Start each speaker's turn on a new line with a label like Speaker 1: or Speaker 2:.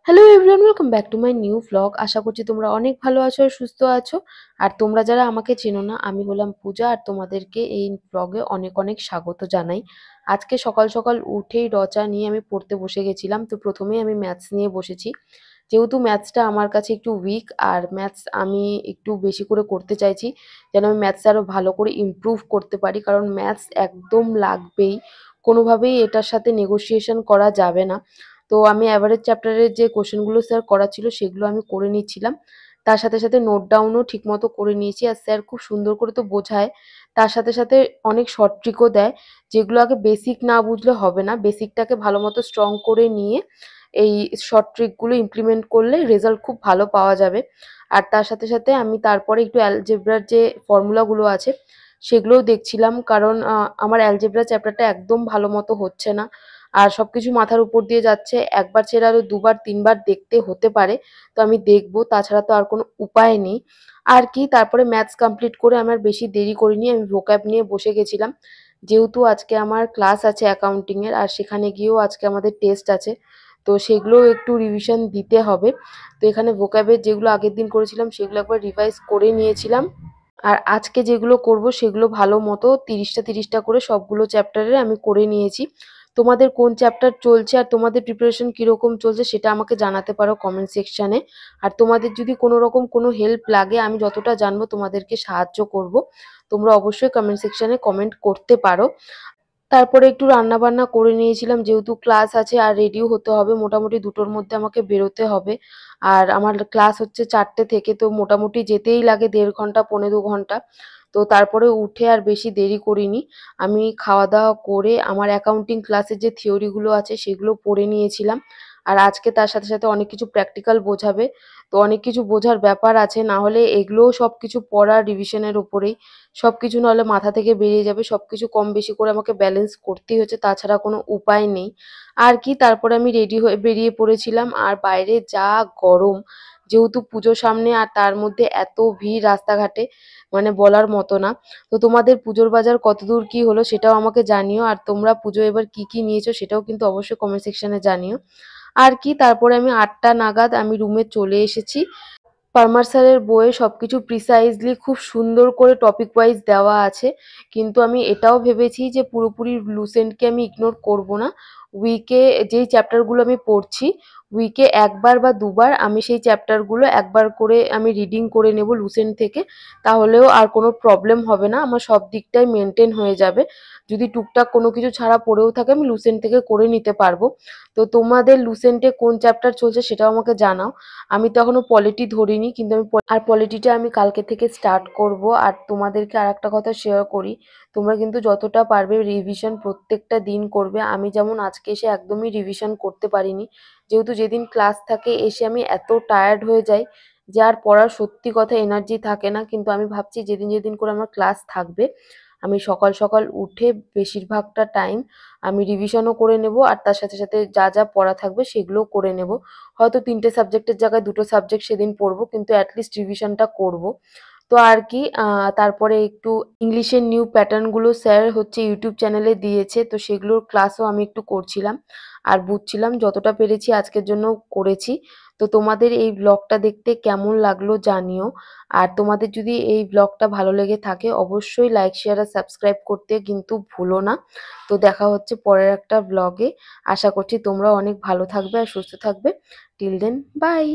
Speaker 1: Hello everyone, welcome back to my new vlog. আশা করছি তোমরা অনেক ভালো আছো আর সুস্থ আছো। আর তোমরা যারা আমাকে চেনো না, আমি হলাম পূজা আর তোমাদেরকে এই ভ্লগে অনেক অনেক স্বাগত জানাই। আজকে সকাল সকাল উঠেই রচা নিয়ে আমি পড়তে বসে গেছিলাম। তো প্রথমেই আমি ম্যাথস নিয়ে বসেছি, যেহেতু ম্যাথসটা আমার কাছে একটু উইক আর ম্যাথস আমি একটু বেশি করে করতে চাইছি, যেন আমি ম্যাথস আরও ভালো করে ইমপ্রুভ করতে পারি, কারণ ম্যাথস একদম লাগবেই, কোনোভাবেই এটার সাথে নেগোসিয়েশন করা যাবে না। তো আমি অ্যাভারেজ চ্যাপ্টারের যে কোশ্চেনগুলো স্যার করা ছিল সেগুলো আমি করে নিচ্ছিলাম। তার সাথে সাথে নোট ডাউনও ঠিকমতো করে নিয়েছি। আর স্যার খুব সুন্দর করে তো বোঝায়, তার সাথে সাথে অনেক শর্ট ট্রিকও দেয়, যেগুলো আগে বেসিক না বুঝলে হবে না। বেসিকটাকে ভালো মতো স্ট্রং করে নিয়ে এই শর্ট ট্রিকগুলো ইমপ্লিমেন্ট করলে রেজাল্ট খুব ভালো পাওয়া যাবে। আর তার সাথে সাথে আমি তারপরে একটু অ্যালজেব্রার যে ফর্মুলাগুলো আছে সেগুলোও দেখছিলাম, কারণ আমার অ্যালজেব্রা চ্যাপ্টারটা একদম ভালো মতো হচ্ছে না। আর সবকিছু মাথার উপর দিয়ে যাচ্ছে, একবার ছেড়ে আরও দুবার তিনবার দেখতে হতে পারে। তো আমি দেখব, তাছাড়া তো আর কোনো উপায় নেই। আর কি, তারপরে ম্যাথস কমপ্লিট করে আমার বেশি দেরি করিনি, আমি ভোক্যাব নিয়ে বসে গেছিলাম। যেহেতু আজকে আমার ক্লাস আছে অ্যাকাউন্টিংয়ের, আর সেখানে গিয়েও আজকে আমাদের টেস্ট আছে, তো সেগুলোও একটু রিভিশন দিতে হবে। তো এখানে ভোক্যাবের যেগুলো আগের দিন করেছিলাম সেগুলো একবার রিভাইজ করে নিয়েছিলাম। আর আজকে যেগুলো করব সেগুলো ভালো মতো 30টা করে সবগুলো চ্যাপ্টারের আমি করে নিয়েছি। তোমাদের কোন চ্যাপ্টার চলছে আর তোমাদের প্রিপারেশন কীরকম চলছে সেটা আমাকে জানাতে পারো কমেন্ট সেকশানে। আর তোমাদের যদি কোনো রকম কোনো হেল্প লাগে, আমি যতটা জানবো তোমাদেরকে সাহায্য করব। তোমরা অবশ্যই কমেন্ট সেকশানে কমেন্ট করতে পারো। তারপরে একটু রান্নাবান্না করে নিয়েছিলাম, যেহেতু ক্লাস আছে আর রেডিও হতে হবে, মোটামুটি 2টোর মধ্যে আমাকে বেরোতে হবে। আর আমার ক্লাস হচ্ছে 4টে থেকে, তো মোটামুটি যেতেই লাগে 1.5 ঘন্টা পৌনে 2 ঘন্টা। তো তারপরে উঠে আর বেশি দেরি করিনি, আমি খাওয়া দাওয়া করে আমার অ্যাকাউন্টিং ক্লাসের যে থিওরিগুলো আছে সেগুলো পড়ে নিয়েছিলাম। আর আজকে তার সাথে সাথে অনেক কিছু প্র্যাকটিক্যাল বোঝাবে, তো অনেক কিছু বোঝার ব্যাপার আছে, না হলে এগুলোও সব কিছু পড়া রিভিশনের ওপরেই, সব কিছু নাহলে মাথা থেকে বেরিয়ে যাবে। সব কিছু কম বেশি করে আমাকে ব্যালেন্স করতেই হচ্ছে, তাছাড়া কোনো উপায় নেই। আর কি, তারপরে আমি রেডি হয়ে বেরিয়ে পড়েছিলাম। আর বাইরে যা গরম, যেহেতু পুজো সামনে আর তার মধ্যে এত ভিড় রাস্তাঘাটে, মানে বলার মতো না। তো তোমাদের পুজোর বাজার কতদূর কি হলো সেটাও আমাকে জানিও, আর তোমরা পুজো এবার কি কি নিয়েছো সেটাও কিন্তু অবশ্যই কমেন্ট সেকশনে জানিও। আর কি, তারপরে আমি 8টা নাগাদ আমি রুমে চলে এসেছি। পারমার স্যারের বইয়ে সবকিছু প্রিসাইজলি খুব সুন্দর করে টপিক ওয়াইজ দেওয়া আছে, কিন্তু আমি এটাও ভেবেছি যে পুরোপুরি লুসেন্টকে আমি ইগনোর করব না। উইকে যেই চ্যাপ্টারগুলো আমি পড়ছি, উইকে একবার বা দুবার আমি সেই চ্যাপ্টারগুলো একবার করে আমি রিডিং করে নেব লুসেন্ট থেকে, তাহলেও আর কোনো প্রবলেম হবে না, আমার সব দিকটাই মেনটেন হয়ে যাবে। যদি টুকটাক কোনো কিছু ছাড়া পড়েও থাকে আমি লুসেন্ট থেকে করে নিতে পারবো। তো তোমাদের লুসেন্টে কোন চ্যাপ্টার চলছে সেটাও আমাকে জানাও। আমি তো এখনো পলিটি ধরিনি, কিন্তু আমি পলিটিটা আমি কালকে থেকে স্টার্ট করব। আর তোমাদেরকে আরেকটা কথা শেয়ার করি, তোমরা কিন্তু যতটা পারবে রিভিশন প্রত্যেকটা দিন করবে। আমি যেমন আজকে এসে একদমই রিভিশন করতে পারিনি, যেহেতু যেদিন ক্লাস থাকে এসে আমি এত টায়ার্ড হয়ে যাই যে আর পড়ার সত্যি কথা এনার্জি থাকে না। কিন্তু আমি ভাবছি যেদিন যেদিন করে আমার ক্লাস থাকবে, আমি সকাল সকাল উঠে বেশিরভাগটা টাইম আমি রিভিশনও করে নেব, আর তার সাথে সাথে যা যা পড়া থাকবে সেগুলোও করে নেব। হয়তো 3টে সাবজেক্টের জায়গায় 2টো সাবজেক্ট সেদিন পড়বো, কিন্তু অ্যাটলিস্ট রিভিশনটা করব। তো আর কি, তারপরে একটু ইংলিশের নিউ প্যাটার্নগুলো স্যার হচ্ছে ইউটিউব চ্যানেলে দিয়েছে, তো সেগুলোর ক্লাসও আমি একটু করছিলাম আর বুঝছিলাম, যতটা পেরেছি আজকের জন্য করেছি। তো তোমাদের এই ব্লগটা দেখতে কেমন লাগলো জানিও। আর তোমাদের যদি এই ব্লগটা ভালো লেগে থাকে অবশ্যই লাইক শেয়ার আর সাবস্ক্রাইব করতে কিন্তু ভুলো না। তো দেখা হচ্ছে পরের একটা ব্লগে। আশা করছি তোমরা অনেক ভালো থাকবে আর সুস্থ থাকবে। Till then, by.